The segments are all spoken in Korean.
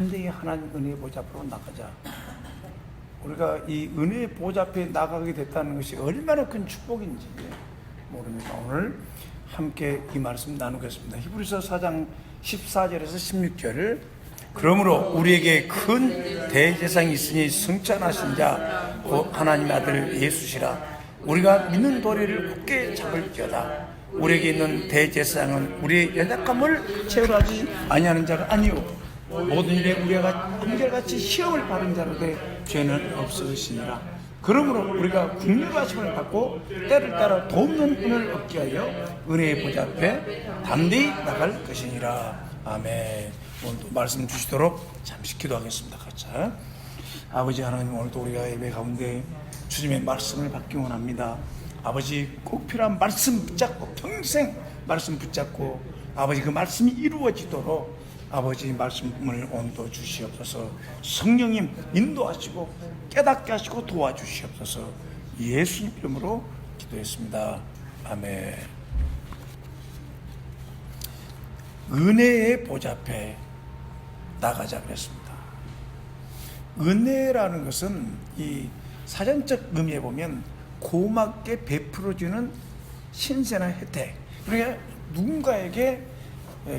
담대히 하나님 은혜의 보좌 앞으로 나가자. 우리가 이 은혜의 보좌 앞에 나가게 됐다는 것이 얼마나 큰 축복인지 모릅니다. 오늘 함께 이 말씀 나누겠습니다. 히브리서 4장 14절에서 16절. 그러므로 우리에게 큰 대제사장이 있으니 승천하신 자 곧 하나님의 아들 예수시라. 우리가 믿는 도리를 굳게 잡을지어다. 우리에게 있는 대제사장은 우리의 연약함을 체험하지 아니하는 자가 아니요 모든 일에 우리가 한결같이 시험을 받은 자로 돼 죄는 없으시니라. 그러므로 우리가 긍휼하심을 받고 때를 따라 돕는 은을 얻게 하여 은혜의 보좌 앞에 담대히 나갈 것이니라. 아멘. 오늘도 말씀 주시도록 잠시 기도하겠습니다. 같이. 아버지 하나님, 오늘도 우리가 예배 가운데 주님의 말씀을 받기 원합니다. 아버지, 꼭 필요한 말씀 붙잡고 평생 말씀 붙잡고 아버지 그 말씀이 이루어지도록 아버지 말씀을 오늘도 주시옵소서. 성령님 인도하시고 깨닫게 하시고 도와주시옵소서. 예수님 이름으로 기도했습니다. 아멘. 은혜의 보좌 앞에 나가자 그랬습니다. 은혜라는 것은 이 사전적 의미에 보면 고맙게 베풀어주는 신선한 혜택. 그러니까 누군가에게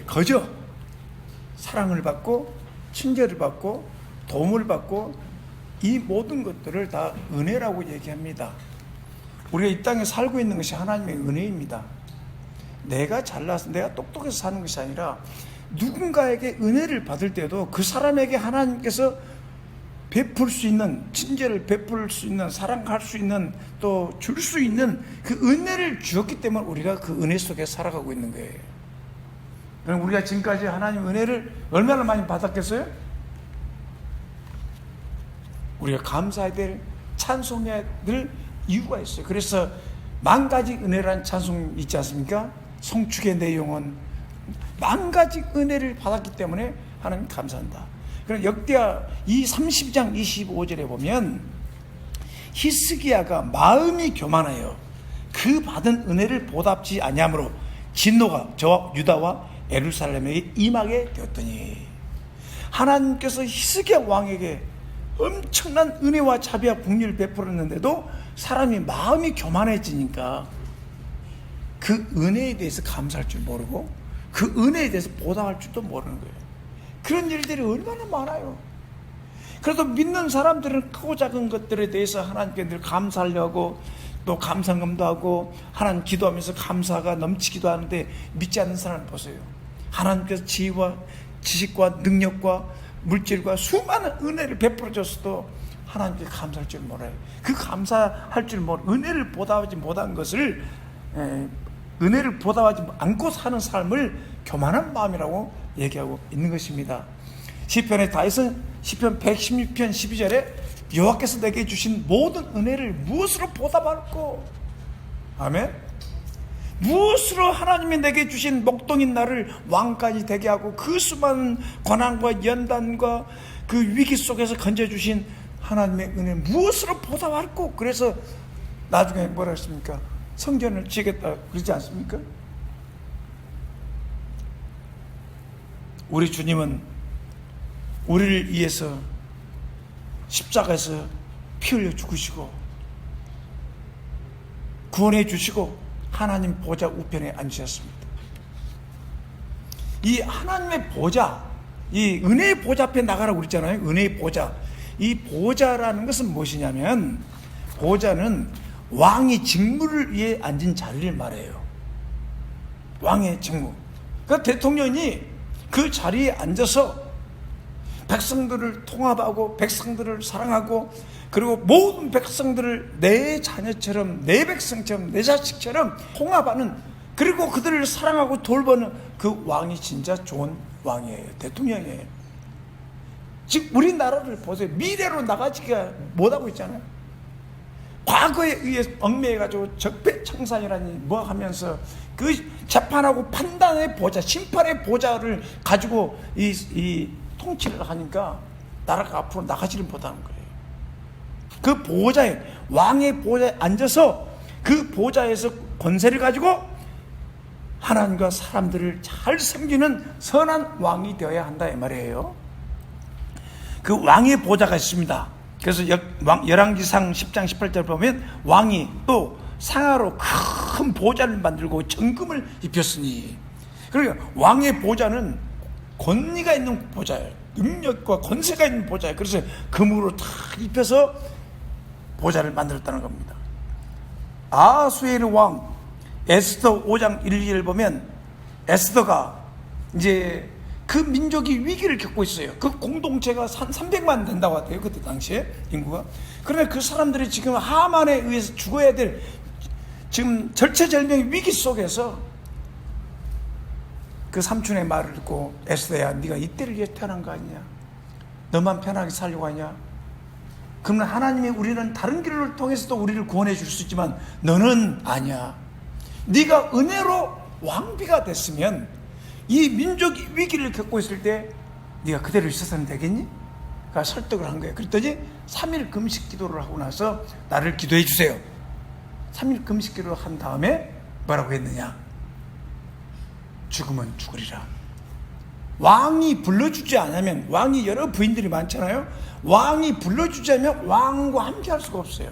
거저 사랑을 받고 친절을 받고 도움을 받고 이 모든 것들을 다 은혜라고 얘기합니다. 우리가 이 땅에 살고 있는 것이 하나님의 은혜입니다. 내가 잘나서 내가 똑똑해서 사는 것이 아니라 누군가에게 은혜를 받을 때도 그 사람에게 하나님께서 베풀 수 있는, 친절을 베풀 수 있는, 사랑할 수 있는, 또 줄 수 있는 그 은혜를 주었기 때문에 우리가 그 은혜 속에 살아가고 있는 거예요. 그럼 우리가 지금까지 하나님 은혜를 얼마나 많이 받았겠어요? 우리가 감사해야 될, 찬송해야 될 이유가 있어요. 그래서 만 가지 은혜라는 찬송 있지 않습니까? 송축의 내 영혼, 만 가지 은혜를 받았기 때문에 하나님 감사한다. 그럼 역대하 이 30장 25절에 보면 히스기야가 마음이 교만하여 그 받은 은혜를 보답지 아니하므로 진노가 저와 유다와 예루살렘에게 임하게 되었더니, 하나님께서 히스기야 왕에게 엄청난 은혜와 자비와 긍휼을 베풀었는데도 사람이 마음이 교만해지니까 그 은혜에 대해서 감사할 줄 모르고 그 은혜에 대해서 보답할 줄도 모르는 거예요. 그런 일들이 얼마나 많아요. 그래도 믿는 사람들은 크고 작은 것들에 대해서 하나님께 늘 감사하려고 또 감사금도 하고 하나님 기도하면서 감사가 넘치기도 하는데, 믿지 않는 사람을 보세요. 하나님께서 지혜와 지식과 능력과 물질과 수많은 은혜를 베풀어 줬어도 하나님께 감사할 줄 몰라요. 그 감사할 줄 모르고 은혜를 보답하지 못한 것을, 은혜를 보답하지 않고 사는 삶을 교만한 마음이라고 얘기하고 있는 것입니다. 시편에 다윗은 시편 116편 12절에 여호와께서 내게 주신 모든 은혜를 무엇으로 보답할꼬? 아멘. 무엇으로 하나님이 내게 주신 목동인 나를 왕까지 되게 하고 그 수많은 고난과 연단과 그 위기 속에서 건져주신 하나님의 은혜 무엇으로 보답할꼬? 그래서 나중에 뭐라 했습니까? 성전을 지겠다 그러지 않습니까? 우리 주님은 우리를 위해서 십자가에서 피 흘려 죽으시고 구원해 주시고 하나님 보좌 우편에 앉으셨습니다. 이 하나님의 보좌, 이 은혜의 보좌 앞에 나가라고 그랬잖아요. 은혜의 보좌. 이 보좌라는 것은 무엇이냐면, 보좌는 왕이 직무를 위해 앉은 자리를 말해요. 왕의 직무. 그 대통령이 그 자리에 앉아서 백성들을 통합하고 백성들을 사랑하고 그리고 모든 백성들을 내 자녀처럼, 내 백성처럼, 내 자식처럼 통합하는, 그리고 그들을 사랑하고 돌보는 그 왕이 진짜 좋은 왕이에요. 대통령이에요. 지금 우리나라를 보세요. 미래로 나가지가 못하고 있잖아요. 과거에 의해 얽매여가지고 적폐청산이라니 뭐 하면서 그 재판하고 판단의 보좌, 심판의 보좌를 가지고 이 통치를 하니까 나라가 앞으로 나가지를 못하는 거예요. 그 보좌에, 왕의 보좌에 앉아서 그 보좌에서 권세를 가지고 하나님과 사람들을 잘 섬기는 선한 왕이 되어야 한다 이 말이에요. 그 왕의 보좌가 있습니다. 그래서 열왕기상 10장 18절 보면 왕이 또 상하로 큰 보좌를 만들고 정금을 입혔으니, 그러니까 왕의 보좌는 권위가 있는 보좌예요. 능력과 권세가 있는 보좌예요. 그래서 금으로 다 입혀서 보좌를 만들었다는 겁니다. 아수에르 왕 에스더 5장 1, 2를 보면 에스더가 이제 그 민족이 위기를 겪고 있어요. 그 공동체가 300만 된다고 하대요. 그때 당시에 인구가. 그러나 그 사람들이 지금 하만에 의해서 죽어야 될 지금 절체절명의 위기 속에서 그 삼촌의 말을 듣고 에스더야, 네가 이때를 위해 태어난 거 아니냐? 너만 편하게 살려고 하냐? 그러면 하나님이 우리는 다른 길을 통해서도 우리를 구원해 줄 수 있지만 너는 아니야. 네가 은혜로 왕비가 됐으면 이 민족이 위기를 겪고 있을 때 네가 그대로 있어서는 되겠니? 그러니까 설득을 한 거예요. 그랬더니 3일 금식 기도를 하고 나서 나를 기도해 주세요. 3일 금식 기도를 한 다음에 뭐라고 했느냐? 죽으면 죽으리라. 왕이 불러주지 않으면, 왕이 여러 부인들이 많잖아요. 왕이 불러주지 않으면 왕과 함께 할 수가 없어요.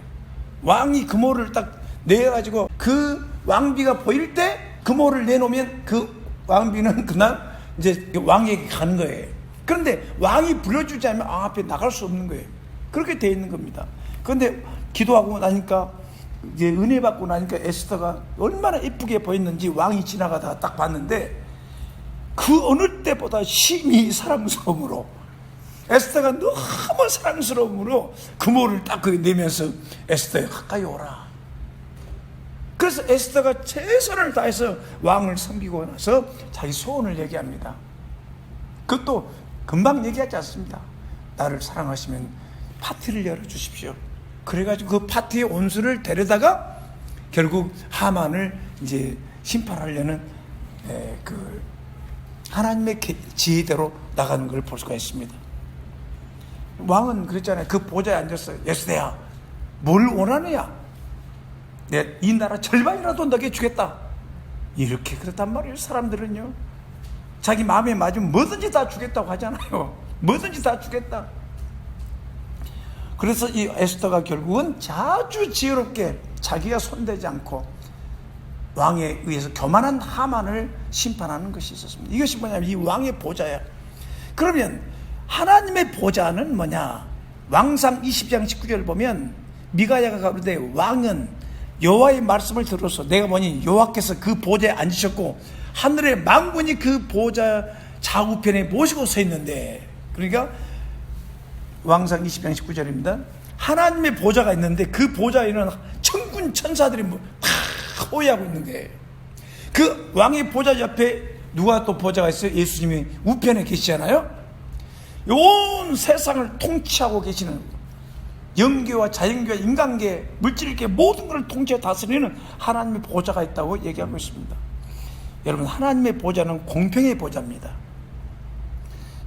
왕이 금호를 딱 내가지고 그 왕비가 보일 때 금호를 내놓으면 그 왕비는 그날 이제 왕에게 가는 거예요. 그런데 왕이 불러주지 않으면 왕 앞에 나갈 수 없는 거예요. 그렇게 되어 있는 겁니다. 그런데 기도하고 나니까 이제 은혜 받고 나니까 에스더가 얼마나 이쁘게 보였는지 왕이 지나가다가 딱 봤는데 그 어느 때보다 심히 사랑스러움으로, 에스더가 너무 사랑스러움으로 금호를 딱 내면서 에스더야 가까이 오라. 그래서 에스더가 최선을 다해서 왕을 섬기고 나서 자기 소원을 얘기합니다. 그것도 금방 얘기하지 않습니다. 나를 사랑하시면 파티를 열어주십시오. 그래가지고 그 파티의 온수를 데려다가 결국 하만을 이제 심판하려는 그 하나님의 지혜대로 나가는 걸 볼 수가 있습니다. 왕은 그랬잖아요. 그 보좌에 앉았어요. 에스더야, 뭘 원하느냐? 이 나라 절반이라도 너게 주겠다. 이렇게 그렇단 말이에요. 사람들은요, 자기 마음에 맞으면 뭐든지 다 주겠다고 하잖아요. 뭐든지 다 주겠다. 그래서 이 에스더가 결국은 아주 지혜롭게 자기가 손대지 않고 왕에 의해서 교만한 하만을 심판하는 것이 있었습니다. 이것이 뭐냐면 이 왕의 보좌야. 그러면 하나님의 보좌는 뭐냐? 왕상 20장 19절을 보면 미가야가 가로되 왕은 여호와의 말씀을 들어서 내가 보니 여호와께서 그 보좌에 앉으셨고 하늘의 만군이 그 보좌 좌우편에 모시고 서 있는데, 그러니까 왕상 20장 19절입니다. 하나님의 보좌가 있는데 그 보좌에는 천군 천사들이 다 호위하고 있는 거예요. 그 왕의 보좌 옆에 누가 또 보좌가 있어요? 예수님이 우편에 계시잖아요. 온 세상을 통치하고 계시는, 영계와 자연계와 인간계, 물질계 모든 것을 통치해 다스리는 하나님의 보좌가 있다고 얘기하고 있습니다. 여러분, 하나님의 보좌는 공평의 보좌입니다.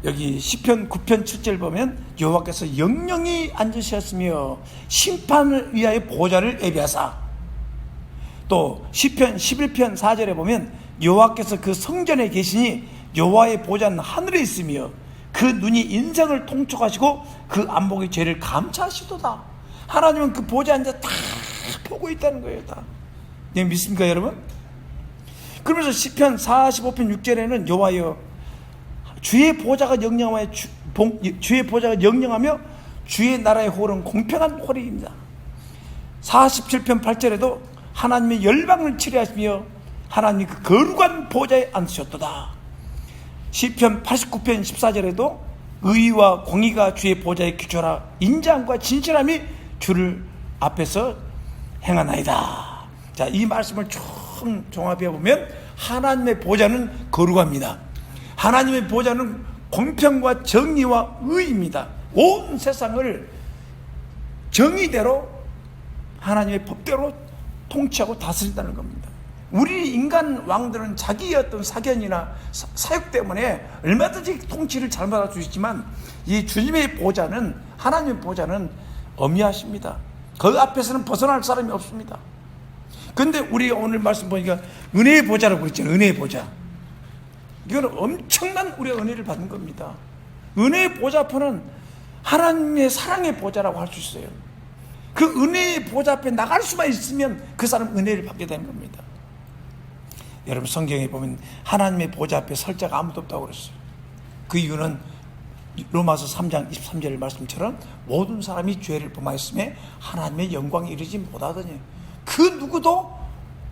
여기 시편 9편 7절 보면 여호와께서 영영히 앉으셨으며 심판을 위하여 보좌를 예비하사, 또 시편 11편 4절에 보면 여호와께서 그 성전에 계시니 여호와의 보좌는 하늘에 있으며 그 눈이 인생을 통촉하시고 그 안목의 죄를 감찰하시도다. 하나님은 그 보좌에 앉아 다 보고 있다는 거예요. 다. 네, 믿습니까 여러분? 그러면서 시편 45편 6절에는 여호와여 주의 보좌가 영영하며 주의 보좌가 영영하며 주의 나라의 홀은 공평한 홀입니다. 47편 8절에도 하나님의 열방을 치료하시며 하나님이 그 거룩한 보좌에 앉으셨도다. 시편 89편 14절에도 의와 공의가 주의 보좌에 기초라 인자함과 진실함이 주를 앞에서 행하나이다. 자, 이 말씀을 좀 종합해 보면 하나님의 보좌는 거룩합니다. 하나님의 보좌는 공평과 정의와 의입니다. 온 세상을 정의대로 하나님의 법대로 통치하고 다스린다는 겁니다. 우리 인간 왕들은 자기의 어떤 사견이나 사역 때문에 얼마든지 통치를 잘못할 수 있지만 이 주님의 보좌는, 하나님의 보좌는 엄미하십니다. 그 앞에서는 벗어날 사람이 없습니다. 그런데 우리가 오늘 말씀 보니까 은혜의 보좌라고 그랬잖아요. 은혜의 보좌. 이거는 엄청난 우리가 은혜를 받는 겁니다. 은혜의 보좌 앞에는 하나님의 사랑의 보좌라고 할 수 있어요. 그 은혜의 보좌 앞에 나갈 수만 있으면 그 사람 은혜를 받게 되는 겁니다. 여러분 성경에 보면 하나님의 보좌 앞에 설 자가 아무도 없다고 그랬어요. 그 이유는 로마서 3장 23절 말씀처럼 모든 사람이 죄를 범하였음에 하나님의 영광에 이르지 못하더니 그 누구도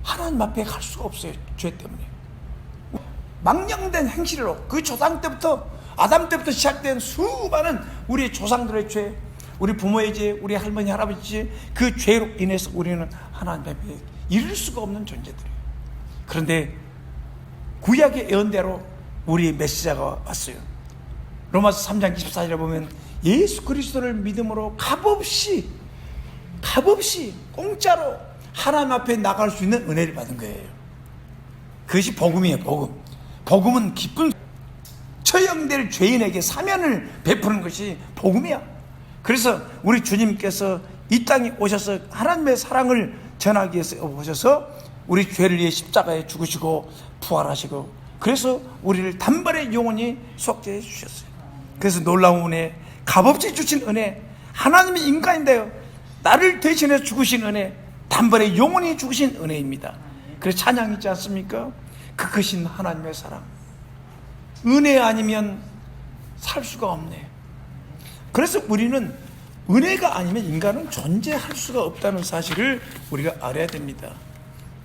하나님 앞에 갈 수가 없어요. 죄 때문에. 망령된 행실로 그 조상 때부터 아담 때부터 시작된 수많은 우리 조상들의 죄, 우리 부모의 죄, 우리 할머니 할아버지 죄, 그 죄로 인해서 우리는 하나님 앞에 이룰 수가 없는 존재들이에요. 그런데 구약의 예언대로 우리의 메시아가 왔어요. 로마서 3장 24절에 보면 예수 그리스도를 믿음으로 값없이 공짜로 하나님 앞에 나갈 수 있는 은혜를 받은 거예요. 그것이 복음이에요. 복음은 기쁜 처형될 죄인에게 사면을 베푸는 것이 복음이야. 그래서 우리 주님께서 이 땅에 오셔서 하나님의 사랑을 전하기 위해서 오셔서 우리 죄를 위해 십자가에 죽으시고 부활하시고 그래서 우리를 단번에 영원히 속죄해 주셨어요. 그래서 놀라운 은혜, 값없이 주신 은혜, 하나님이 인간인데요 나를 대신해 죽으신 은혜, 단번에 영원히 죽으신 은혜입니다. 그래서 찬양 있지 않습니까? 그 크신 하나님의 사랑, 은혜 아니면 살 수가 없네. 그래서 우리는 은혜가 아니면 인간은 존재할 수가 없다는 사실을 우리가 알아야 됩니다.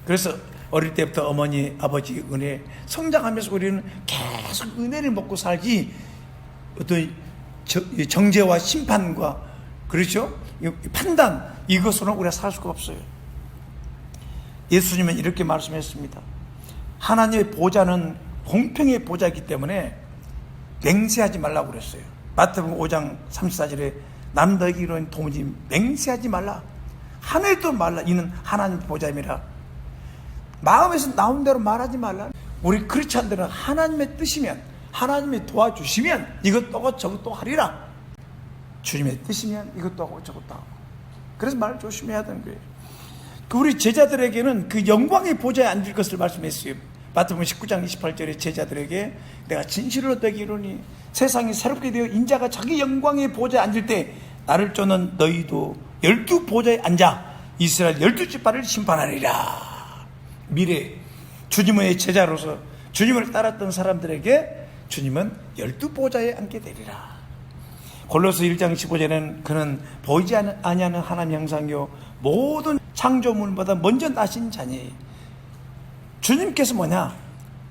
그래서 어릴 때부터 어머니, 아버지 은혜, 성장하면서 우리는 계속 은혜를 먹고 살지 어떤 정죄와 심판과 그렇죠? 판단 이것으로는 우리가 살 수가 없어요. 예수님은 이렇게 말씀했습니다. 하나님의 보좌는 공평의 보좌이기 때문에 맹세하지 말라고 그랬어요. 마태복음 5장 34절에 남들에게 이런 도무지 맹세하지 말라, 하늘도 말라, 이는 하나님의 보좌임이라. 마음에서 나온 대로 말하지 말라. 우리 크리스찬들은 하나님의 뜻이면, 하나님이 도와주시면 이것도 저것도 하리라. 주님의 뜻이면 이것도 하고 저것도 하고. 그래서 말을 조심해야 되는 거예요. 우리 제자들에게는 그 영광의 보좌에 앉을 것을 말씀했어요. 마태복음 19장 28절에 제자들에게 내가 진실로 너희이르노니 세상이 새롭게 되어 인자가 자기 영광의 보좌에 앉을 때 나를 쫓는 너희도 12 보좌에 앉아 이스라엘 12지파를 심판하리라. 미래 주님의 제자로서 주님을 따랐던 사람들에게 주님은 12 보좌에 앉게 되리라. 골로새 1장 15절에는 그는 보이지 아니하는 하나님 형상이요 모든 창조물보다 먼저 나신 자니. 주님께서 뭐냐?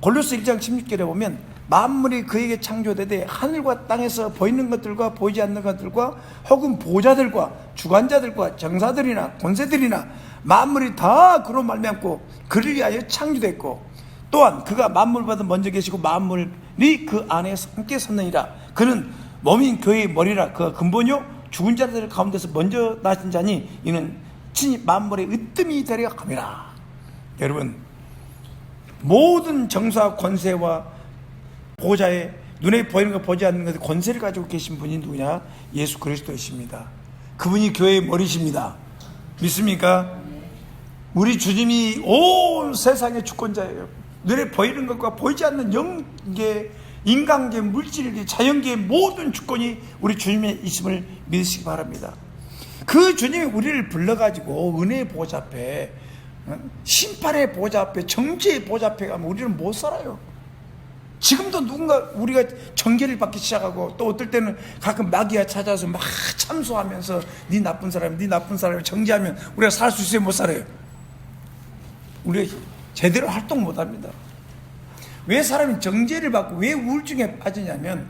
골로새 1장 16절에 보면 만물이 그에게 창조되되 하늘과 땅에서 보이는 것들과 보이지 않는 것들과 혹은 보좌들과 주관자들과 정사들이나 권세들이나 만물이 다 그로 말미암고 그를 위하여 창조됐고 또한 그가 만물보다 먼저 계시고 만물이 그 안에 함께 섰느니라. 그는 몸인 교회의 머리라. 그가 근본이요 죽은 자들 가운데서 먼저 나신 자니 이는 친히 만물의 으뜸이 되려 함이라. 여러분, 모든 정사와 권세와 보좌에 눈에 보이는 거 보지 않는 것에 권세를 가지고 계신 분이 누구냐? 예수 그리스도이십니다. 그분이 교회의 머리십니다. 믿습니까? 우리 주님이 온 세상의 주권자예요. 눈에 보이는 것과 보이지 않는 영계, 인간계, 물질계, 자연계의 모든 주권이 우리 주님의 있음을 믿으시기 바랍니다. 그 주님이 우리를 불러가지고 은혜의 보좌 앞에, 심판의 보좌 앞에, 정죄의 보좌 앞에 가면 우리는 못 살아요. 지금도 누군가 우리가 정죄를 받기 시작하고 또 어떨 때는 가끔 마귀가 찾아와서 막 참소하면서 네 나쁜 사람을 정죄하면 우리가 살 수 있어요? 못 살아요? 우리가 제대로 활동 못합니다. 왜 사람이 정죄를 받고 왜 우울증에 빠지냐면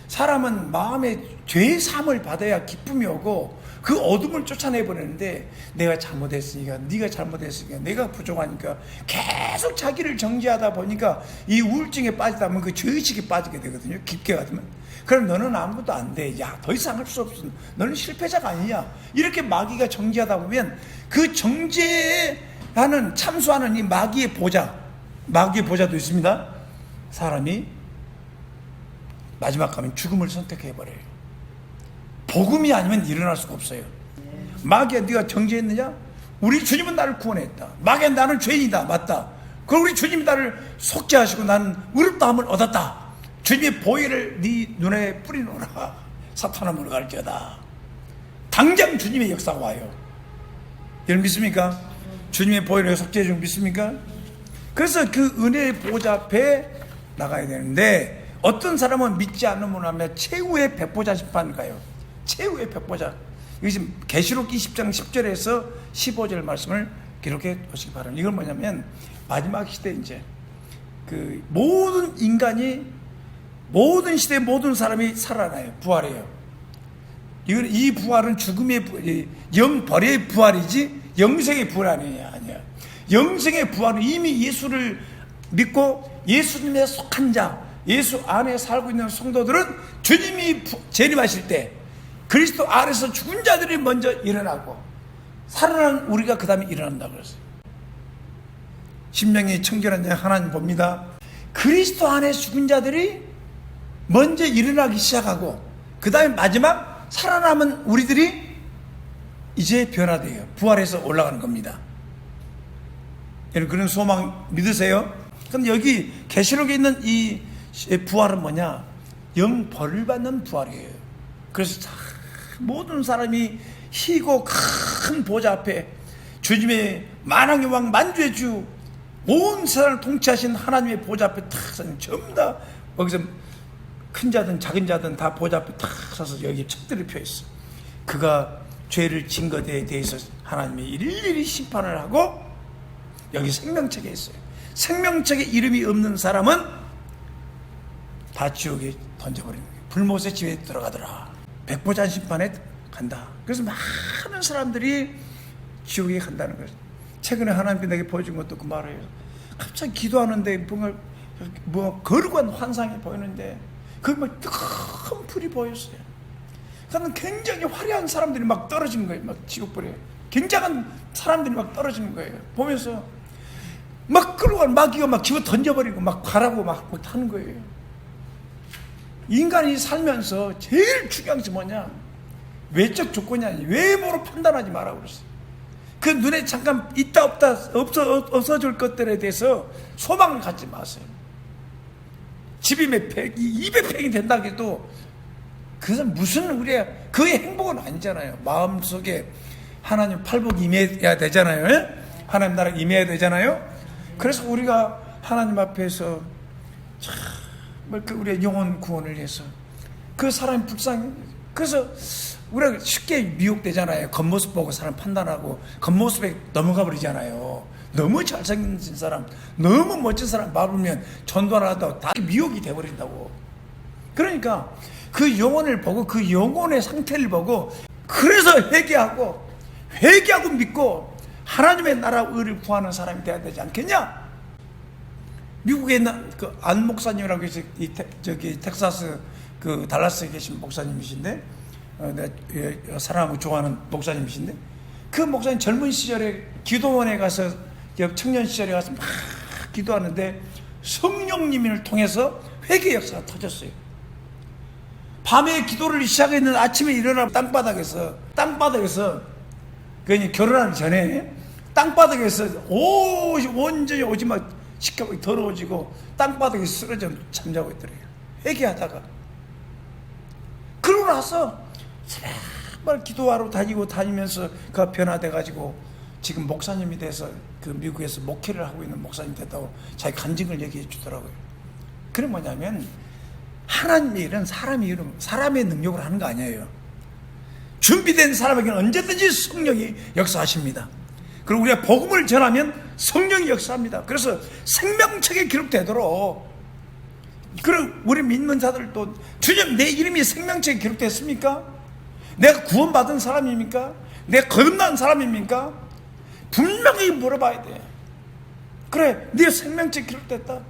사람은 마음에 죄의 사함을 받아야 기쁨이 오고 그 어둠을 쫓아내버리는데 내가 잘못했으니까, 네가 잘못했으니까, 내가 부족하니까 계속 자기를 정죄하다 보니까 이 우울증에 빠지다 보면 그 죄의식에 빠지게 되거든요. 깊게 가면. 그럼 너는 아무것도 안 돼. 야, 더 이상 할 수 없어. 너는 실패자가 아니냐. 이렇게 마귀가 정죄하다 보면 그 정죄하는, 참수하는 이 마귀의 보좌도 있습니다. 사람이 마지막 가면 죽음을 선택해버려요. 복음이 아니면 일어날 수가 없어요. 마귀야, 네가 정죄했느냐? 우리 주님은 나를 구원했다. 마귀야, 나는 죄인이다. 맞다. 그럼 우리 주님이 나를 속죄하시고 나는 의롭다함을 얻었다. 주님의 보혈을 네 눈에 뿌리노라. 사탄아 물러갈지어다. 당장 주님의 역사가 와요. 여러분 믿습니까? 주님의 보혈의 속죄 중 믿습니까? 그래서 그 은혜의 보좌 앞에 나가야 되는데, 어떤 사람은 믿지 않으면 하면 최후의 백보자 심판을 가요. 최후의 백보자. 이게 지금 계시록 20장 10절에서 15절 말씀을 기록해 보시기 바랍니다. 이건 뭐냐면 마지막 시대 이제 그 모든 인간이, 모든 시대 모든 사람이 살아나요. 부활해요. 이 부활은 죽음의 영벌의 부활이지 영생의 부활 아니야. 영생의 부활은 이미 예수를 믿고 예수님에 속한 자, 예수 안에 살고 있는 성도들은 주님이 재림하실 때 그리스도 안에서 죽은 자들이 먼저 일어나고 살아난 우리가 그 다음에 일어난다고 그랬어요. 신명기 청결한 자 하나님 봅니다. 그리스도 안에 죽은 자들이 먼저 일어나기 시작하고 그 다음에 마지막 살아남은 우리들이 이제 변화돼요. 부활해서 올라가는 겁니다. 여러분 그런 소망 믿으세요? 그럼 여기 계시록에 있는 이 부활은 뭐냐? 영벌을 받는 부활이에요. 그래서 모든 사람이 희고 큰 보좌 앞에 주님의 만왕의 왕 만주의 주 온 세상을 통치하신 하나님의 보좌 앞에 탁 서는, 전부 다 거기서 큰 자든 작은 자든 다 보좌 앞에 탁 서서 여기 책들을 펴있어. 그가 죄를 진 것에 대해서 하나님이 일일이 심판을 하고 여기 생명책에 있어요. 생명책에 이름이 없는 사람은 다 지옥에 던져버리는 거예요. 불못의 집에 들어가더라. 백보자 심판에 간다. 그래서 많은 사람들이 지옥에 간다는 거예요. 최근에 하나님께 내게 보여준 것도 그 말이에요. 갑자기 기도하는데 뭐 거룩한 환상이 보이는데 그게 막 큰 불이 보였어요. 그러면 굉장히 화려한 사람들이 막 떨어지는 거예요. 막 지옥불에 굉장한 사람들이 막 떨어지는 거예요. 보면서 막 끌어가 마귀가 막 집어 던져버리고 막 가라고 막 하는 거예요. 인간이 살면서 제일 중요한 것이 뭐냐? 외적 조건이 아니에요. 외모로 판단하지 말라고 그랬어요. 그 눈에 잠깐 있다 없다 없어질 것들에 대해서 소망을 갖지 마세요. 집이 몇 평, 200평이 된다고 해도 그것은 무슨 그의 행복은 아니잖아요. 마음속에 하나님 팔복 임해야 되잖아요. 하나님 나라 임해야 되잖아요. 그래서 우리가 하나님 앞에서 정말 우리의 영혼 구원을 위해서 그 사람이 불쌍해. 그래서 우리가 쉽게 미혹되잖아요. 겉모습 보고 사람 판단하고 겉모습에 넘어가 버리잖아요. 너무 잘생긴 사람, 너무 멋진 사람 밟으면 전도 안 하다가 다 미혹이 돼버린다고. 그러니까 그 영혼을 보고 그 영혼의 상태를 보고 그래서 회개하고 믿고 하나님의 나라 의를 구하는 사람이 돼야 되지 않겠냐? 미국에 있는 그 안 목사님이라고 해서 저기 텍사스 그 달라스에 계신 목사님이신데 내가 사랑하고 좋아하는 목사님이신데 그 목사님 젊은 시절에 기도원에 가서 청년 시절에 가서 막 기도하는데 성령님을 통해서 회개 역사가 터졌어요. 밤에 기도를 시작했는데 아침에 일어나 땅바닥에서 그냥 결혼하기 전에 땅바닥에서 온전히 오지마 시커멓게 더러워지고 땅바닥에 쓰러져 잠자고 있더래요. 회개하다가 그러고 나서 정말 기도하러 다니면서 그가 변화돼가지고 지금 목사님이 돼서 그 미국에서 목회를 하고 있는 목사님 됐다고 자기 간증을 얘기해 주더라고요. 그게 뭐냐면 하나님의 일은 사람의 능력으로 하는 거 아니에요. 준비된 사람에게는 언제든지 성령이 역사하십니다. 그리고 우리가 복음을 전하면 성령이 역사합니다. 그래서 생명책에 기록되도록, 그리고 우리 믿는 자들도 주님 내 이름이 생명책에 기록됐습니까? 내가 구원받은 사람입니까? 내가 거듭난 사람입니까? 분명히 물어봐야 돼. 그래, 네 생명책에 기록됐다.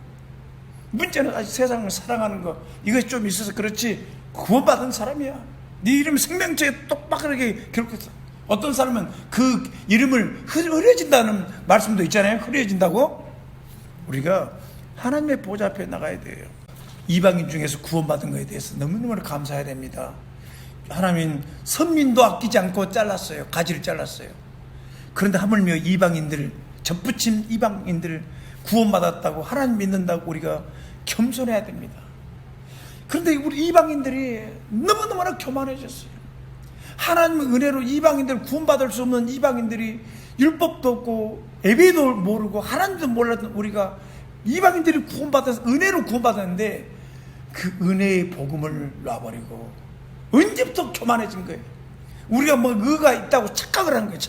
문제는 아직 세상을 사랑하는 거 이것이 좀 있어서 그렇지 구원받은 사람이야. 네 이름이 생명책에 똑바르게 기록됐어. 어떤 사람은 그 이름을 흐려진다는 말씀도 있잖아요. 흐려진다고. 우리가 하나님의 보좌 앞에 나가야 돼요. 이방인 중에서 구원받은 것에 대해서 너무너무 감사해야 됩니다. 하나님은 선민도 아끼지 않고 잘랐어요. 가지를 잘랐어요. 그런데 하물며 이방인들, 접붙임 이방인들 구원받았다고 하나님 믿는다고 우리가 겸손해야 됩니다. 그런데 우리 이방인들이 너무너무나 교만해졌어요. 하나님의 은혜로 이방인들 구원받을 수 없는 이방인들이 율법도 없고 예배도 모르고 하나님도 몰랐던 우리가 이방인들이 구원받아서 은혜로 구원받았는데 그 은혜의 복음을 놔버리고 언제부터 교만해진 거예요. 우리가 뭐 의가 있다고 착각을 한 거예요.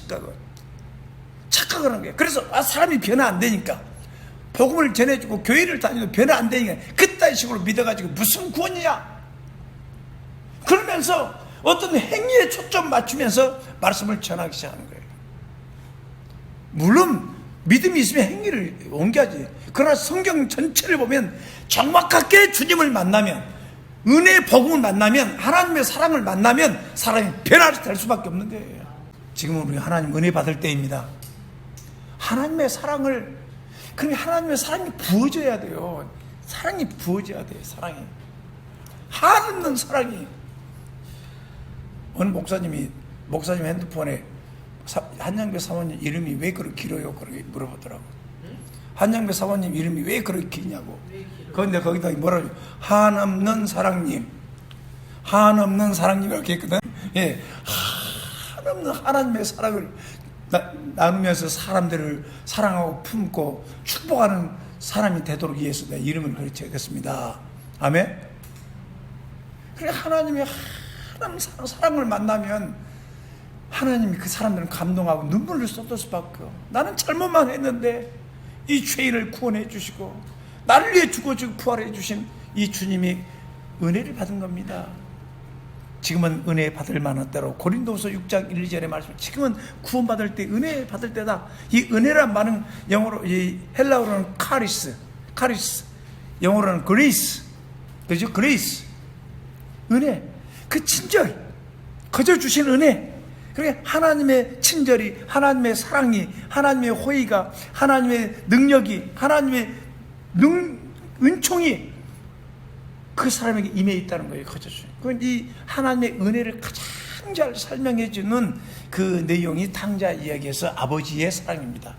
착각을 한 거예요. 그래서 사람이 변화 안 되니까 복음을 전해주고 교회를 다니도 변화 안 되니까 그딴 식으로 믿어가지고 무슨 구원이야. 그러면서 어떤 행위에 초점 맞추면서 말씀을 전하기 시작하는 거예요. 물론 믿음이 있으면 행위를 옮겨야지. 그러나 성경 전체를 보면 정확하게 주님을 만나면, 은혜의 복음을 만나면, 하나님의 사랑을 만나면 사람이 변화될 수밖에 없는 거예요. 지금은 우리 하나님 은혜 받을 때입니다. 하나님의 사랑을, 그러니까 하나님의 사랑이 부어져야 돼요. 사랑이 부어져야 돼요. 사랑이 한없는 사랑이. 어느 목사님 핸드폰에 한양배 사모님 이름이 왜 그렇게 길어요? 그렇게 물어보더라고. 한양배 사모님 이름이 왜 그렇게 기냐고. 그런데 거기다 뭐라고, 한없는 사랑님 이렇게 했거든. 예, 한없는 하나님의 사랑을 나누면서 사람들을 사랑하고 품고 축복하는 사람이 되도록 위해서 내 이름을 그렇게 아멘. 그래, 하나님의 사랑을 만나면 하나님이 그 사람들은 감동하고 눈물을 쏟을 수밖에 없고, 나는 잘못만 했는데 이 죄인을 구원해 주시고 나를 위해 죽어주고 부활해 주신 이 주님이 은혜를 받은 겁니다. 지금은 은혜 받을 만한 때로, 고린도후서 6장 1, 2절의 말씀, 지금은 구원받을 때 은혜 받을 때다. 이 은혜란 말은 영어로, 이 헬라어로는 카리스, 영어로는 그레이스, 그죠? 그레이스, 은혜, 그 친절, 거저 주신 은혜. 그러니까 하나님의 친절이, 하나님의 사랑이, 하나님의 호의가, 하나님의 능력이, 하나님의 은총이 그 사람에게 임해 있다는 거예요. 거저 주신. 이 하나님의 은혜를 가장 잘 설명해 주는 그 내용이 탕자 이야기에서 아버지의 사랑입니다.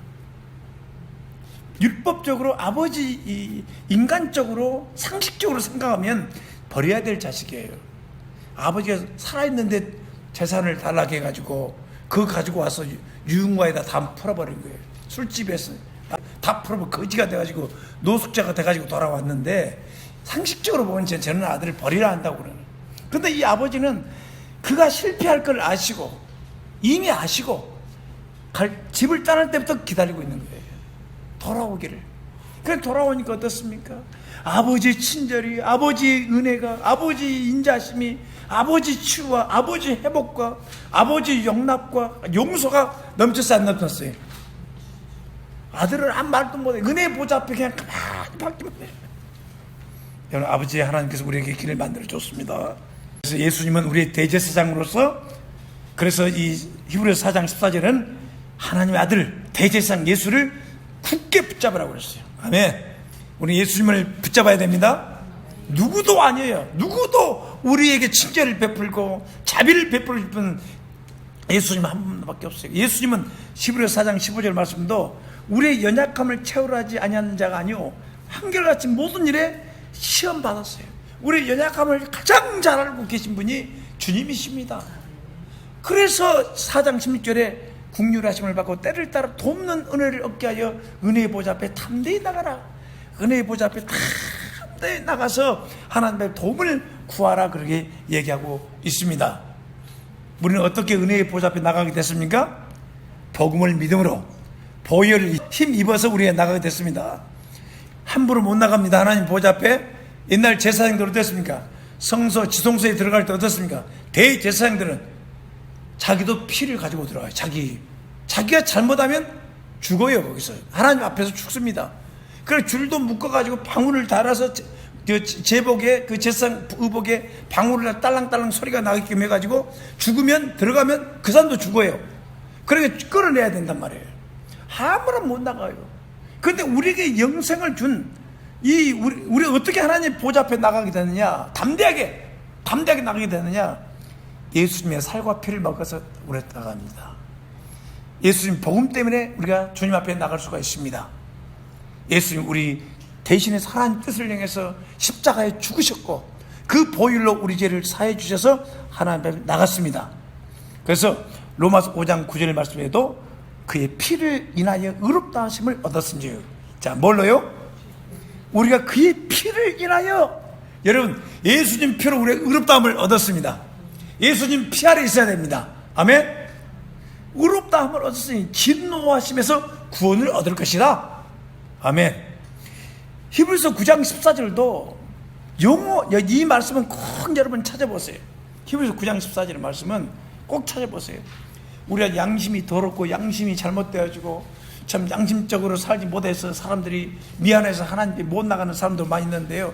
율법적으로 아버지, 인간적으로 상식적으로 생각하면 버려야 될 자식이에요. 아버지가 살아있는데 재산을 달라게 해가지고 그거 가지고 와서 유흥가에다 다 풀어버린 거예요. 술집에서 다 풀어버리고 거지가 돼가지고 노숙자가 돼가지고 돌아왔는데, 상식적으로 보면 저는 아들을 버리라 한다고 그러는. 그런데 이 아버지는 그가 실패할 걸 아시고, 이미 아시고 집을 떠날 때부터 기다리고 있는 거예요. 돌아오기를. 그래, 돌아오니까 어떻습니까? 아버지의 친절이, 아버지의 은혜가, 아버지의 인자심이, 아버지 치유와 아버지 회복과 아버지 용납과 용서가 넘쳤어요, 안 넘쳤어요? 아들을 한 말도 못해. 은혜 보좌 앞에 그냥 가만히 받기만 해요. 여러분, 아버지 하나님께서 우리에게 길을 만들어 줬습니다. 그래서 예수님은 우리의 대제사장으로서, 그래서 이 히브리서 4장 14절은 하나님의 아들 대제사장 예수를 굳게 붙잡으라고 그랬어요. 아멘. 우리 예수님을 붙잡아야 됩니다. 누구도 아니에요. 누구도 우리에게 친절을 베풀고 자비를 베풀 분 예수님 한 분밖에 없어요. 예수님은 히브리서 4장 15절 말씀도 우리의 연약함을 채우려 하지 아니하는 자가 아니오 한결같이 모든 일에 시험 받았어요. 우리의 연약함을 가장 잘 알고 계신 분이 주님이십니다. 그래서 4장 16절에 국률하심을 받고 때를 따라 돕는 은혜를 얻게 하여 은혜의 보좌 앞에 담대히 나가라. 은혜의 보좌 앞에 담대히 나가서 하나님의 도움을 구하라, 그렇게 얘기하고 있습니다. 우리는 어떻게 은혜의 보좌 앞에 나가게 됐습니까? 복음을 믿음으로 보혈을 힘입어서 우리가 나가게 됐습니다. 함부로 못 나갑니다. 하나님 보좌 앞에. 옛날 제사장들 어땠습니까? 성소, 지성소에 들어갈 때 어떻습니까? 대제사장들은 자기도 피를 가지고 들어가요. 자기가 잘못하면 죽어요. 거기서 하나님 앞에서 죽습니다. 그래서 줄도 묶어가지고 방울을 달아서 제복에, 그 제사장 의복에 방울을 딸랑딸랑 소리가 나게끔 해가지고 죽으면, 들어가면 그 사람도 죽어요. 그러니까 끌어내야 된단 말이에요. 아무런 못 나가요. 그런데 우리에게 영생을 준 우리 어떻게 하나님 보좌 앞에 나가게 되느냐? 담대하게 나가게 되느냐? 예수님의 살과 피를 먹어서 우리가 나갑니다. 예수님 복음 때문에 우리가 주님 앞에 나갈 수가 있습니다. 예수님 우리 대신에 하나님 뜻을 향해서 십자가에 죽으셨고 그 보혈로 우리 죄를 사해 주셔서 하나님 앞에 나갔습니다. 그래서 로마서 5장 9절 말씀에도 그의 피를 인하여 의롭다 하심을 얻었은지요. 자, 뭘로요? 우리가 그의 피를 인하여, 여러분, 예수님 피로 우리가 의롭다함을 얻었습니다. 예수님 피 아래 있어야 됩니다. 아멘. 의롭다함을 얻었으니 진노하심에서 구원을 얻을 것이다. 아멘. 히브리서 9장 14절도 이 말씀은 꼭 여러분 찾아보세요. 히브리서 9장 14절 말씀은 꼭 찾아보세요. 우리가 양심이 더럽고 양심이 잘못되어지고 참 양심적으로 살지 못해서 사람들이 미안해서 하나님께 못 나가는 사람도 많이 있는데요.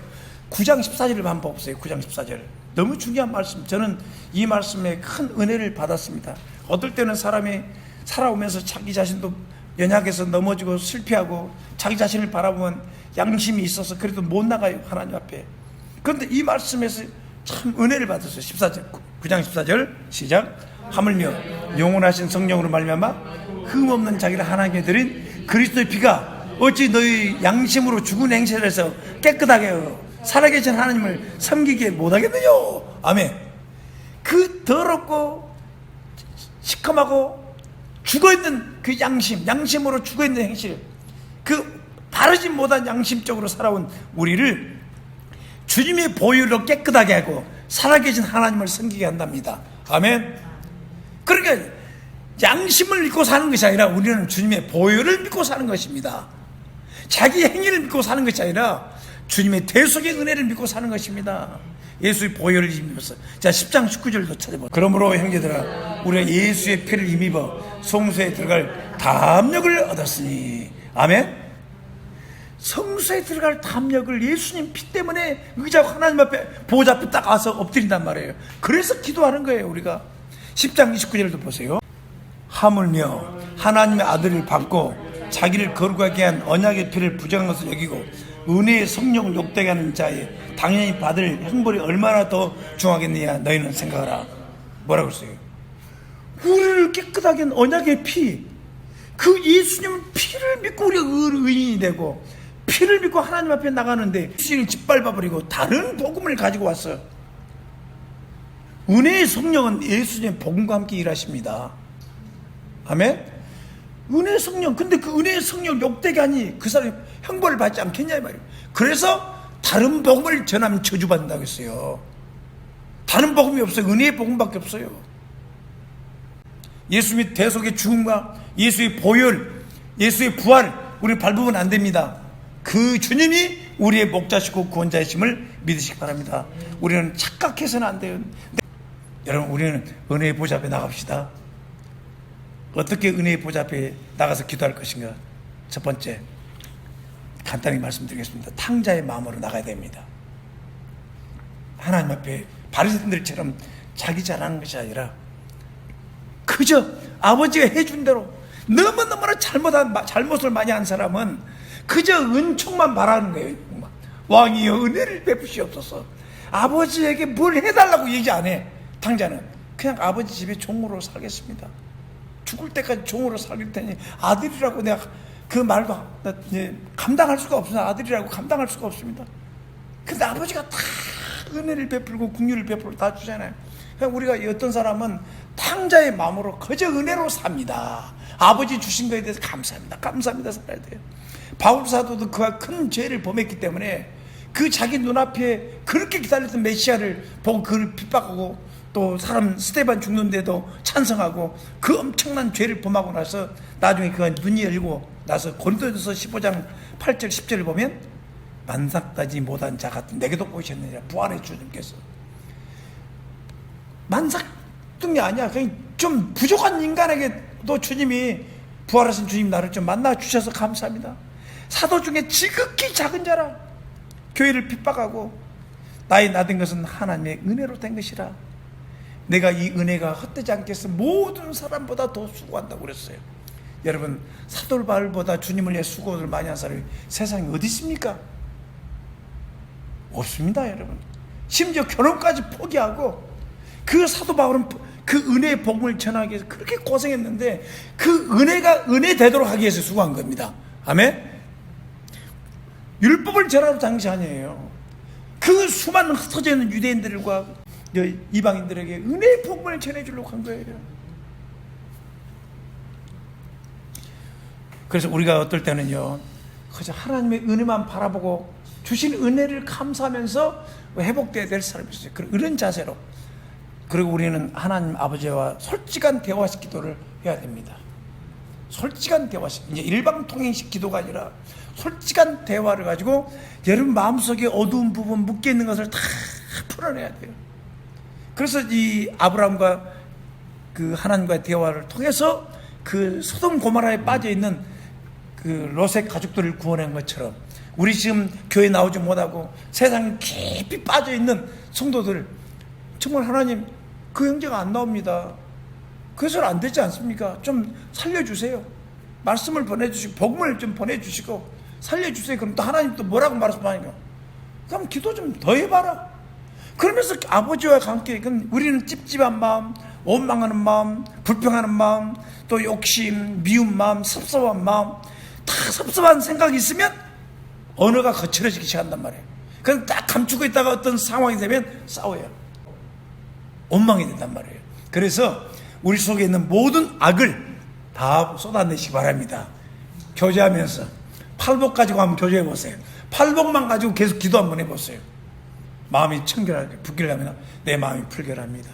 9장 14절을 한번 보세요. 9장 14절. 너무 중요한 말씀. 저는 이 말씀에 큰 은혜를 받았습니다. 어떨 때는 사람이 살아오면서 자기 자신도 연약해서 넘어지고 실패하고 자기 자신을 바라보면 양심이 있어서 그래도 못 나가요, 하나님 앞에. 그런데 이 말씀에서 참 은혜를 받았어요. 14절, 9장 14절 시작. 하물며 영원하신 성령으로 말미암아 흠없는 자기를 하나님께 드린 그리스도의 피가 어찌 너희 양심으로 죽은 행실을 해서 깨끗하게 하여 살아계신 하나님을 섬기게 못하겠느냐. 아멘. 그 더럽고 시커멓고 죽어있는 그 양심으로 죽어있는 행실, 그 바르지 못한 양심적으로 살아온 우리를 주님의 보혈로 깨끗하게 하고 살아계신 하나님을 섬기게 한답니다. 아멘. 그러니까 양심을 믿고 사는 것이 아니라 우리는 주님의 보혈을 믿고 사는 것입니다. 자기 행위를 믿고 사는 것이 아니라 주님의 대속의 은혜를 믿고 사는 것입니다. 예수의 보혈을 힘입어서. 자, 10장 19절도 찾아보세요. 그러므로 형제들아, 우리가 예수의 피를 힘입어 성소에 들어갈 담력을 얻었으니. 아멘. 성소에 들어갈 담력을 예수님 피 때문에 의지하고 하나님 앞에 보호자 앞에 딱 와서 엎드린단 말이에요. 그래서 기도하는 거예요. 우리가 10장 29절도 보세요. 하물며 하나님의 아들을 받고 자기를 거룩하게 한 언약의 피를 부정한 것을 여기고 은혜의 성령을 욕되게 하는 자에 당연히 받을 형벌이 얼마나 더 중하겠느냐 너희는 생각하라. 뭐라고 했어요? 우리를 깨끗하게 한 언약의 피, 그 예수님 피를 믿고 우리가 의인이 되고 피를 믿고 하나님 앞에 나가는데 예수님을 짓밟아버리고 다른 복음을 가지고 왔어요. 은혜의 성령은 예수님의 복음과 함께 일하십니다. 아멘. 은혜의 성령. 근데 그 은혜의 성령을 욕되게 하니 그 사람이 형벌을 받지 않겠냐 이 말이에요. 그래서 다른 복음을 전하면 저주받는다고 했어요. 다른 복음이 없어요. 은혜의 복음밖에 없어요. 예수님의 대속의 죽음과 예수의 보혈, 예수의 부활 우리 밟으면 안 됩니다. 그 주님이 우리의 목자시고 구원자이심을 믿으시기 바랍니다. 우리는 착각해서는 안 돼요. 여러분, 우리는 은혜의 보좌 앞에 나갑시다. 어떻게 은혜의 보좌 앞에 나가서 기도할 것인가? 첫 번째, 간단히 말씀드리겠습니다. 탕자의 마음으로 나가야 됩니다. 하나님 앞에 바리새인들처럼 자기 잘하는 것이 아니라 그저 아버지가 해준 대로 너무너무나 잘못을 많이 한 사람은 그저 은총만 바라는 거예요. 왕이여 은혜를 베푸시옵소서. 아버지에게 뭘 해달라고 얘기 안 해. 탕자는 그냥 아버지 집에 종으로 살겠습니다. 죽을 때까지 종으로 살릴 테니 아들이라고 내가 그 말도 감당할 수가 없습니다. 아들이라고 감당할 수가 없습니다. 근데 아버지가 다 은혜를 베풀고 국률을 베풀고 다 주잖아요. 그냥 우리가 어떤 사람은 탕자의 마음으로 그저 은혜로 삽니다. 아버지 주신 것에 대해서 감사합니다. 감사합니다 살아야 돼요. 바울 사도도 그와 큰 죄를 범했기 때문에 그 자기 눈앞에 그렇게 기다렸던 메시아를 보고 그를 핍박하고 또 사람 스데반 죽는데도 찬성하고 그 엄청난 죄를 범하고 나서 나중에 그가 눈이 열고 나서 고린도전서 15장 8절 10절을 보면 만삭하지 못한 자 같은 내게도 보이셨느니라. 부활의 주님께서 만삭tum이 아니야. 그냥 좀 부족한 인간에게도 주님이 부활하신 주님 나를 좀 만나 주셔서 감사합니다. 사도 중에 지극히 작은 자라 교회를 핍박하고 나의 나된 것은 하나님의 은혜로 된 것이라. 내가 이 은혜가 헛되지 않게 해서 모든 사람보다 더 수고한다고 그랬어요. 여러분, 사도 바울보다 주님을 위해 수고를 많이 한 사람이 세상에 어디 있습니까? 없습니다. 여러분, 심지어 결혼까지 포기하고 그 사도 바울은 그 은혜의 복음을 전하기 위해서 그렇게 고생했는데 그 은혜가 은혜 되도록 하기 위해서 수고한 겁니다. 아멘. 율법을 전하는 당시 아니에요. 그 수많은 흩어져 있는 유대인들과 이방인들에게 은혜의 복음을 전해주려고 한 거예요. 그래서 우리가 어떨 때는요, 그저 하나님의 은혜만 바라보고 주신 은혜를 감사하면서 회복되어야 될 사람이 있어요. 그런 자세로. 그리고 우리는 하나님 아버지와 솔직한 대화식 기도를 해야 됩니다. 솔직한 대화식, 이제 일방통행식 기도가 아니라 솔직한 대화를 가지고 여러분 마음속에 어두운 부분 묶여 있는 것을 다 풀어내야 돼요. 그래서 이 아브라함과 그 하나님과의 대화를 통해서 그 소돔 고모라에 빠져 있는 그 롯의 가족들을 구원한 것처럼 우리 지금 교회 나오지 못하고 세상에 깊이 빠져 있는 성도들, 정말 하나님 그 형제가 안 나옵니다. 그래서 안 되지 않습니까? 좀 살려주세요. 말씀을 보내주시고 복음을 좀 보내주시고 살려주세요. 그럼 또 하나님 또 뭐라고 말씀하니까? 그럼 기도 좀 더 해봐라. 그러면서 아버지와 관계, 우리는 찝찝한 마음, 원망하는 마음, 불평하는 마음, 또 욕심, 미운 마음, 섭섭한 마음, 다 섭섭한 생각이 있으면 언어가 거칠어지기 시작한단 말이에요. 그럼 딱 감추고 있다가 어떤 상황이 되면 싸워요. 원망이 된단 말이에요. 그래서 우리 속에 있는 모든 악을 다 쏟아내시기 바랍니다. 교제하면서 팔복 가지고 한번 교제해 보세요. 팔복만 가지고 계속 기도 한번 해보세요. 마음이 청결하게 붙기려면 내 마음이 풀결합니다.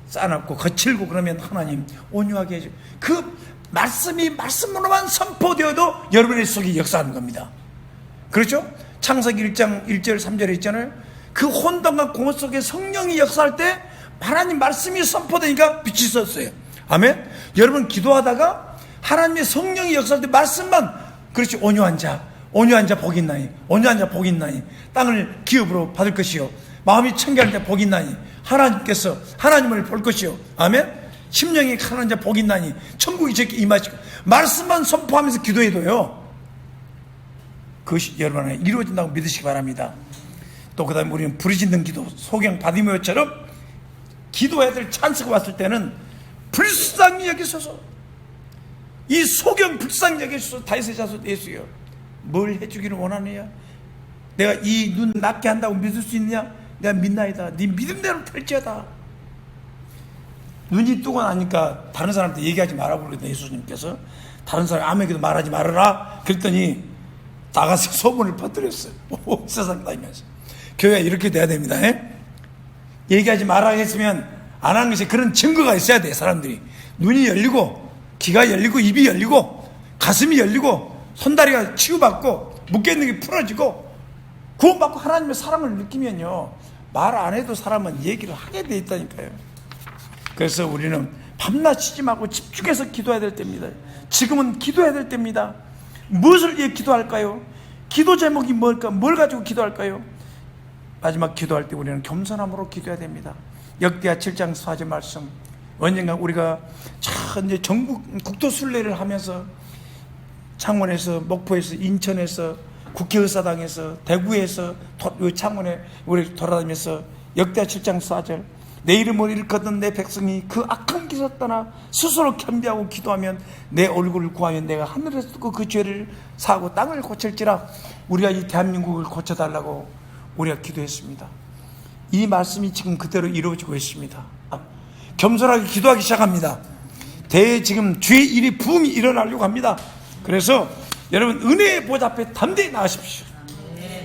싸납고 거칠고 그러면 하나님 온유하게 해줘. 그 말씀이 말씀으로만 선포되어도 여러분의 속에 역사하는 겁니다. 그렇죠? 창세기 1장 1절 3절에 있잖아요. 그 혼돈과 공허 속에 성령이 역사할 때 하나님 말씀이 선포되니까 빛이 있었어요. 아멘. 여러분 기도하다가 하나님의 성령이 역사할 때 말씀만, 그렇지, 온유한 자 복이 있나니, 온유한 자 복이 있나니, 땅을 기업으로 받을 것이요, 마음이 청결한 자 복이 있나니, 하나님께서 하나님을 볼 것이요, 아멘. 심령이 가난한 자 복이 있나니 천국이 저에게 임하시고, 말씀만 선포하면서 기도해도요 그것이 여러분 안에 이루어진다고 믿으시기 바랍니다. 또 그 다음에 우리는 부르짖는 기도, 소경 바디메오처럼 기도해야 될 찬스가 왔을 때는 불쌍히 여기소서, 이 소경 불쌍히 여기소서. 다윗의 자손 예수여, 뭘 해주기를 원하느냐? 내가 이 눈 낫게 한다고 믿을 수 있느냐? 내가 믿나이다. 네 믿음대로 될지어다. 눈이 뜨고 나니까 다른 사람한테 얘기하지 말라고 그러거든요. 예수님께서 다른 사람 아무에게도 말하지 말아라 그랬더니 나가서 소문을 퍼뜨렸어요. 세상 다니면서. 교회가 이렇게 돼야 됩니다. 얘기하지 말라 했으면 안 하는 것이 그런 증거가 있어야 돼. 사람들이 눈이 열리고 귀가 열리고 입이 열리고 가슴이 열리고 손다리가 치유받고 묶여있는 게 풀어지고 구원받고 하나님의 사랑을 느끼면요, 말 안 해도 사람은 얘기를 하게 돼 있다니까요. 그래서 우리는 밤낮 쉬지 말고 집중해서 기도해야 될 때입니다. 지금은 기도해야 될 때입니다. 무엇을 위해 기도할까요? 기도 제목이 뭘까? 뭘 가지고 기도할까요? 마지막 기도할 때 우리는 겸손함으로 기도해야 됩니다. 역대하 7장 4절 말씀, 언젠가 우리가 이제 전국 국토 순례를 하면서 창원에서, 목포에서, 인천에서, 국회의사당에서, 대구에서, 창원에 우리 돌아다니면서 역대하 7장 4절, 내 이름을 일컫는 내 백성이 그 악한 길을 떠나 스스로 겸비하고 기도하면 내 얼굴을 구하면 내가 하늘에서 듣고 그 죄를 사하고 땅을 고칠지라. 우리가 이 대한민국을 고쳐달라고 우리가 기도했습니다. 이 말씀이 지금 그대로 이루어지고 있습니다. 겸손하게 기도하기 시작합니다. 지금 주의 일이 부음이 일어나려고 합니다. 그래서 여러분 은혜의 보좌 앞에 담대히 나가십시오.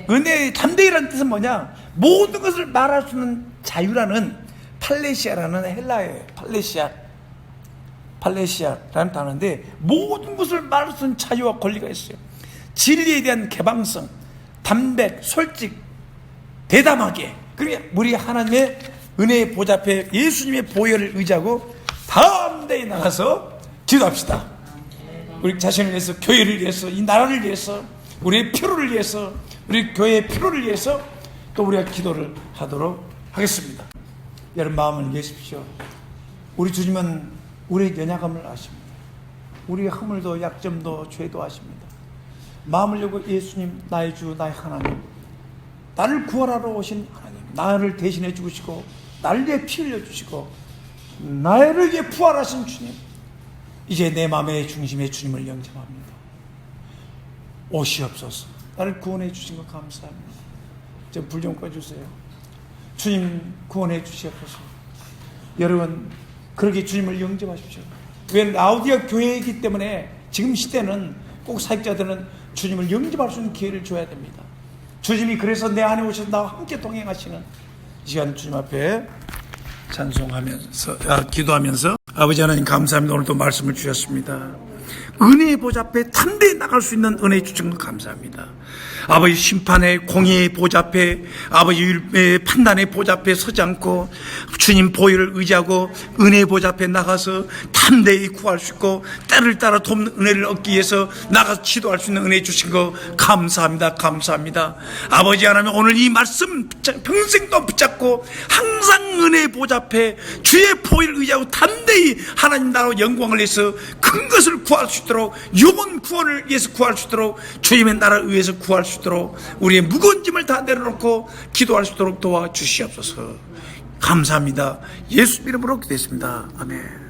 은혜의 담대히라는 뜻은 뭐냐? 모든 것을 말할 수 있는 자유라는, 팔레시아라는 헬라어예요. 팔레시아라는 단어인데 모든 것을 말할 수 있는 자유와 권리가 있어요. 진리에 대한 개방성, 담백, 솔직, 대담하게. 그러니까 우리 하나님의 은혜의 보좌 앞에 예수님의 보혈을 의지하고 담대히 나가서 기도합시다. 우리 자신을 위해서, 교회를 위해서, 이 나라를 위해서, 우리의 필요를 위해서, 우리 교회의 필요를 위해서 또 우리가 기도를 하도록 하겠습니다. 여러분 마음을 여십시오. 우리 주님은 우리의 연약함을 아십니다. 우리의 허물도 약점도 죄도 아십니다. 마음을 열고 예수님, 나의 주, 나의 하나님, 나를 구원하러 오신 하나님, 나를 대신해 주시고 나를 위해 피 흘려 주시고 나를 위해 부활하신 주님, 이제 내 마음의 중심에 주님을 영접합니다. 오시옵소서. 나를 구원해 주신 것 감사합니다. 좀 불 좀 꺼주세요. 주님 구원해 주시옵소서. 여러분 그렇게 주님을 영접하십시오. 왜 라우디아 교회이기 때문에 지금 시대는 꼭 사역자들은 주님을 영접할 수 있는 기회를 줘야 됩니다. 주님이 그래서 내 안에 오셔서 나와 함께 동행하시는 이 시간 주님 앞에 찬송하면서 기도하면서 아버지 하나님 감사합니다. 오늘도 말씀을 주셨습니다. 은혜의 보좌 앞에 담대히 나갈 수 있는 은혜 주신 것 감사합니다. 아버지 심판의 공의의 보좌 앞에 아버지 판단의 보좌 앞에 서지 않고 주님 보혈을 의지하고 은혜의 보좌 앞에 나가서 담대히 구할 수 있고 때를 따라 돕는 은혜를 얻기 위해서 나가서 기도할 수 있는 은혜 주신 거 감사합니다. 감사합니다. 아버지 하나님 오늘 이 말씀 평생도 붙잡고 항상 은혜의 보좌 앞에 주의 보혈을 의지하고 담대히 하나님 나라 영광을 위해서 큰 것을 구할 수 있도록 영혼 구원을 위해서 구할 수 있도록 주님의 나라를 위해서 구할 수 있도록 우리의 무거운 짐을 다 내려놓고 기도할 수 있도록 도와주시옵소서. 감사합니다. 예수 이름으로 기도했습니다. 아멘.